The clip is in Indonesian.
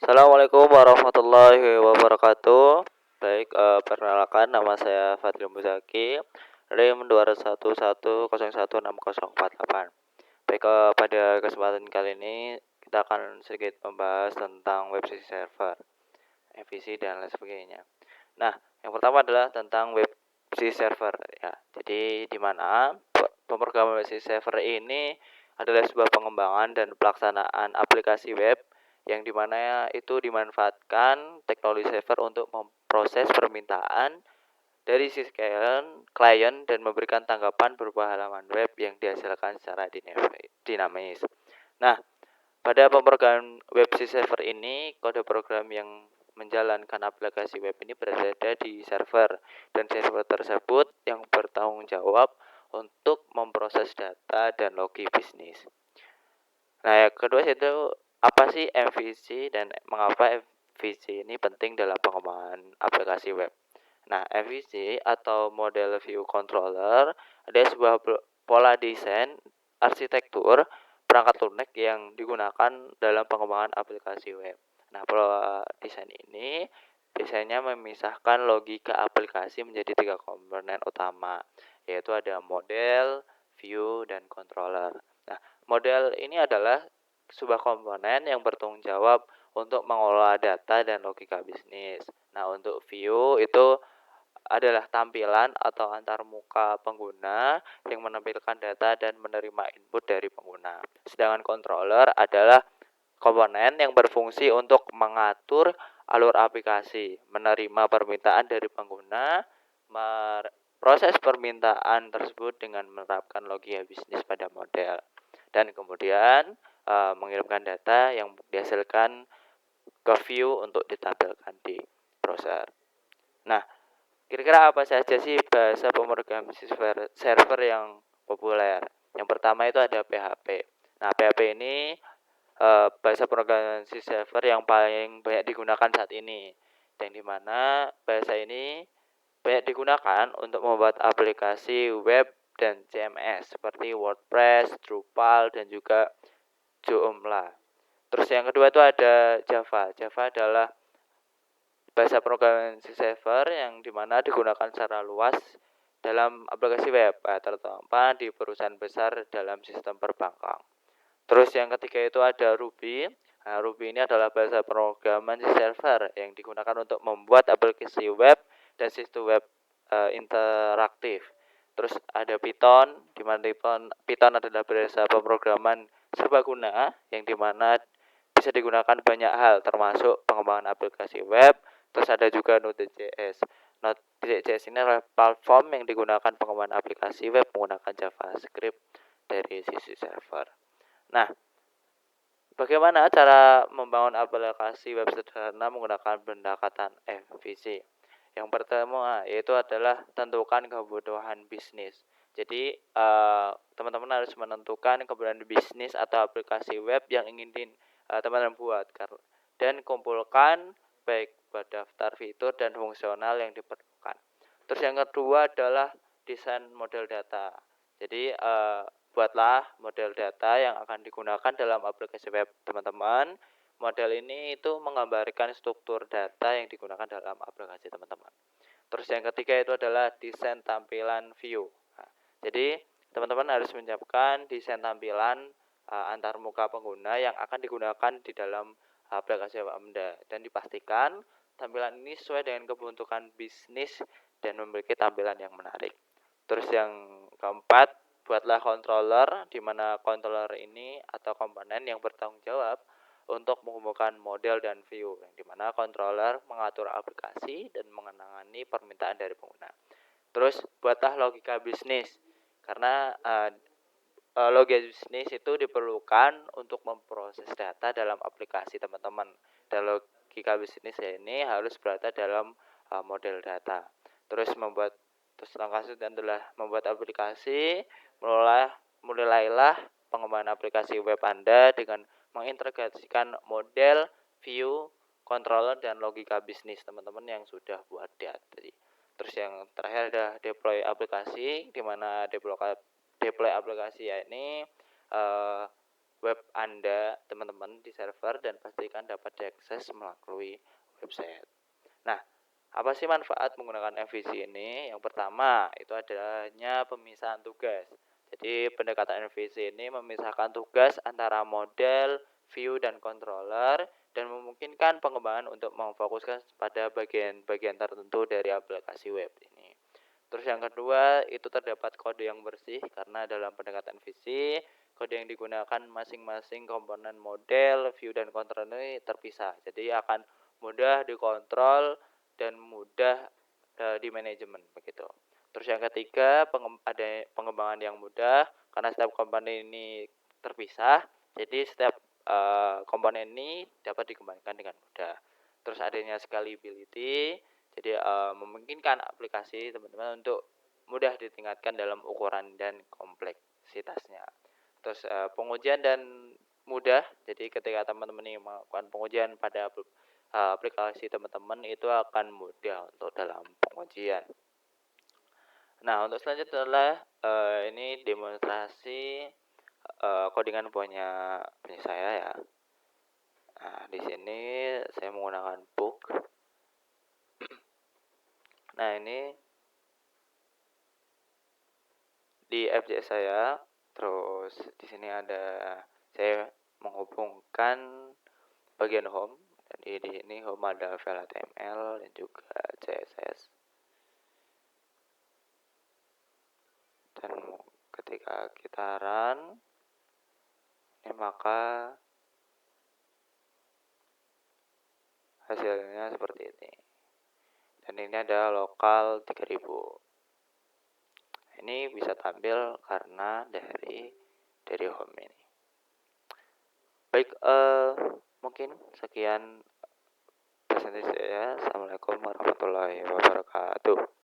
Assalamualaikum warahmatullahi wabarakatuh. Baik, perkenalkan nama saya Fadil Muzaki, NIM 211101648. Baik, pada kesempatan kali ini kita akan sedikit membahas tentang web sisi server, MVC dan lain sebagainya. Nah, yang pertama adalah tentang web sisi server ya. Jadi di mana pemrograman web sisi server ini adalah sebuah pengembangan dan pelaksanaan aplikasi web yang dimana itu dimanfaatkan teknologi server untuk memproses permintaan dari sisi klien dan memberikan tanggapan berupa halaman web yang dihasilkan secara dinamis. Nah, pada pemrograman web server ini, kode program yang menjalankan aplikasi web ini berada di server, dan server tersebut yang bertanggung jawab untuk memproses data dan logi bisnis. Nah, yang kedua itu apa sih MVC dan mengapa MVC ini penting dalam pengembangan aplikasi web. Nah, MVC atau Model View Controller adalah sebuah pola desain arsitektur perangkat lunak yang digunakan dalam pengembangan aplikasi web. Nah, pola desain ini biasanya memisahkan logika aplikasi menjadi 3 komponen utama, yaitu ada model, view, dan controller. Nah, model ini adalah sebuah komponen yang bertanggung jawab untuk mengolah data dan logika bisnis. Nah, untuk view itu adalah tampilan atau antarmuka pengguna yang menampilkan data dan menerima input dari pengguna. Sedangkan controller adalah komponen yang berfungsi untuk mengatur alur aplikasi, menerima permintaan dari pengguna, proses permintaan tersebut dengan menerapkan logika bisnis pada model, dan kemudian mengirimkan data yang dihasilkan ke view untuk ditampilkan di browser. Nah, kira-kira apa saja sih bahasa pemrograman server yang populer? Yang pertama itu ada PHP. Nah, PHP ini bahasa pemrograman server yang paling banyak digunakan saat ini, yang dimana bahasa ini banyak digunakan untuk membuat aplikasi web dan CMS seperti WordPress, Drupal, dan juga Joomla. Terus yang kedua itu ada Java. Java adalah bahasa pemrograman server yang dimana digunakan secara luas dalam aplikasi web, terutama di perusahaan besar dalam sistem perbankan. Terus yang ketiga itu ada Ruby. Nah, Ruby ini adalah bahasa pemrograman server yang digunakan untuk membuat aplikasi web dan sistem web interaktif. Terus ada Python, di mana Python adalah bahasa pemrograman serbaguna yang dimana bisa digunakan banyak hal, termasuk pengembangan aplikasi web. Terus ada juga Node.js. Node.js ini adalah platform yang digunakan pengembangan aplikasi web menggunakan JavaScript dari sisi server. Nah, bagaimana cara membangun aplikasi web sederhana menggunakan pendekatan MVC? Yang pertama yaitu adalah tentukan kebutuhan bisnis. Jadi teman-teman harus menentukan kebutuhan bisnis atau aplikasi web yang ingin teman-teman buat, dan kumpulkan baik daftar fitur dan fungsional yang diperlukan. Terus yang kedua adalah desain model data. Jadi buatlah model data yang akan digunakan dalam aplikasi web teman-teman. Model ini itu menggambarkan struktur data yang digunakan dalam aplikasi teman-teman. Terus yang ketiga itu adalah desain tampilan view. Nah, jadi teman-teman harus menyiapkan desain tampilan antar muka pengguna yang akan digunakan di dalam aplikasi web Anda, dan dipastikan tampilan ini sesuai dengan kebutuhan bisnis dan memiliki tampilan yang menarik. Terus yang keempat, buatlah controller, di mana controller ini atau komponen yang bertanggung jawab untuk menghubungkan model dan view, yang dimana controller mengatur aplikasi dan mengenangani permintaan dari pengguna. Terus buatlah logika bisnis, karena logika bisnis itu diperlukan untuk memproses data dalam aplikasi teman-teman, dan logika bisnis ini harus berada dalam model data. Terus langkah selanjutnya adalah membuat aplikasi. Mulailah pengembangan aplikasi web Anda dengan mengintegrasikan model, view, controller, dan logika bisnis teman-teman yang sudah buat tadi. Terus yang terakhir adalah deploy aplikasi, di mana deploy aplikasi ini web Anda, teman-teman, di server dan pastikan dapat diakses melalui website. Nah, apa sih manfaat menggunakan MVC ini? Yang pertama, itu adanya pemisahan tugas. Jadi, pendekatan MVC ini memisahkan tugas antara model, view, dan controller dan memungkinkan pengembangan untuk memfokuskan pada bagian-bagian tertentu dari aplikasi web ini. Terus yang kedua, itu terdapat kode yang bersih karena dalam pendekatan MVC, kode yang digunakan masing-masing komponen model, view, dan controller ini terpisah. Jadi akan mudah dikontrol dan mudah di manajemen begitu. Terus yang ketiga, ada pengembangan yang mudah karena setiap komponen ini terpisah, jadi setiap komponen ini dapat dikembangkan dengan mudah. Terus adanya scalability, jadi memungkinkan aplikasi teman-teman untuk mudah ditingkatkan dalam ukuran dan kompleksitasnya. Terus pengujian dan mudah, jadi ketika teman-teman ini melakukan pengujian pada aplikasi teman-teman itu akan mudah untuk dalam pengujian. Nah, untuk selanjutnya adalah ini demonstrasi codingan punya saya ya. Nah, di sini saya menggunakan book. Nah, ini di FJS saya, terus di sini ada saya menghubungkan bagian home. Jadi di sini home ada file HTML dan juga CSS. Dan ketika kita run, ini maka hasilnya seperti ini. Dan ini ada lokal 3000. Ini bisa tampil karena dari home ini. Baik, mungkin sekian presentasi saya. Assalamualaikum warahmatullahi wabarakatuh.